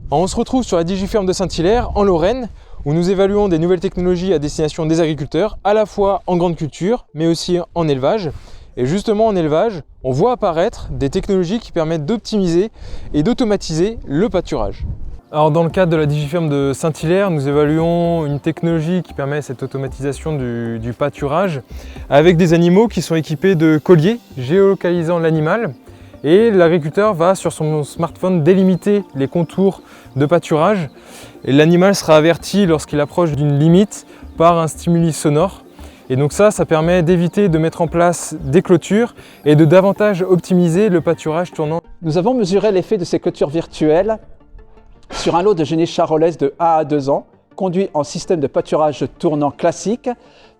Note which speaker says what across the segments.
Speaker 1: On se retrouve sur la Digiferme de Saint-Hilaire, en Lorraine, où nous évaluons des nouvelles technologies à destination des agriculteurs, à la fois en grande culture, mais aussi en élevage. Et justement en élevage, on voit apparaître des technologies qui permettent d'optimiser et d'automatiser le pâturage. Alors dans le cadre de la Digiferme de Saint-Hilaire, nous évaluons une technologie qui permet cette automatisation du pâturage avec des animaux qui sont équipés de colliers géolocalisant l'animal. Et l'agriculteur va sur son smartphone délimiter les contours de pâturage et l'animal sera averti lorsqu'il approche d'une limite par un stimuli sonore. Et donc ça permet d'éviter de mettre en place des clôtures et de davantage optimiser le pâturage tournant.
Speaker 2: Nous avons mesuré l'effet de ces clôtures virtuelles sur un lot de genêts charolaises de 1 à 2 ans, conduit en système de pâturage tournant classique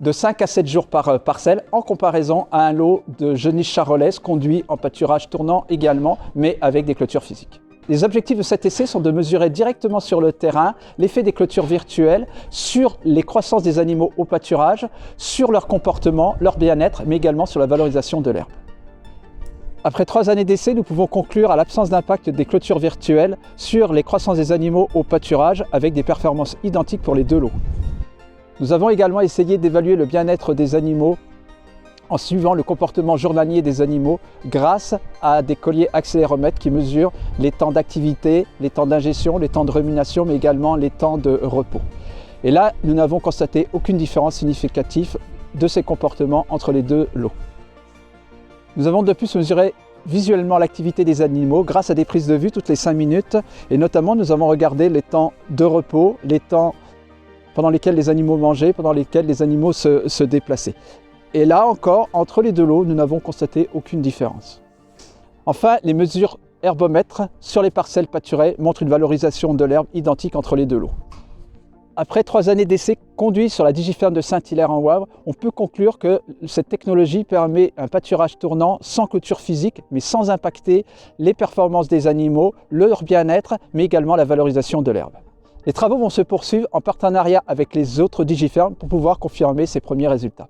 Speaker 2: de 5 à 7 jours par parcelle, en comparaison à un lot de geniches charolaises conduit en pâturage tournant également, mais avec des clôtures physiques. Les objectifs de cet essai sont de mesurer directement sur le terrain l'effet des clôtures virtuelles sur les croissances des animaux au pâturage, sur leur comportement, leur bien-être, mais également sur la valorisation de l'herbe. Après 3 années d'essai, nous pouvons conclure à l'absence d'impact des clôtures virtuelles sur les croissances des animaux au pâturage avec des performances identiques pour les 2 lots. Nous avons également essayé d'évaluer le bien-être des animaux en suivant le comportement journalier des animaux grâce à des colliers accéléromètres qui mesurent les temps d'activité, les temps d'ingestion, les temps de rumination, mais également les temps de repos. Et là, nous n'avons constaté aucune différence significative de ces comportements entre les 2 lots. Nous avons de plus mesuré visuellement l'activité des animaux grâce à des prises de vue toutes les 5 minutes et notamment nous avons regardé les temps de repos, les temps pendant lesquels les animaux mangeaient, pendant lesquels les animaux se déplaçaient. Et là encore, entre les 2 lots, nous n'avons constaté aucune différence. Enfin, les mesures herbomètres sur les parcelles pâturées montrent une valorisation de l'herbe identique entre les 2 lots. Après 3 années d'essai conduits sur la Digiferme de Saint-Hilaire en Wavre, on peut conclure que cette technologie permet un pâturage tournant sans clôture physique, mais sans impacter les performances des animaux, leur bien-être, mais également la valorisation de l'herbe. Les travaux vont se poursuivre en partenariat avec les autres Digifermes pour pouvoir confirmer ces premiers résultats.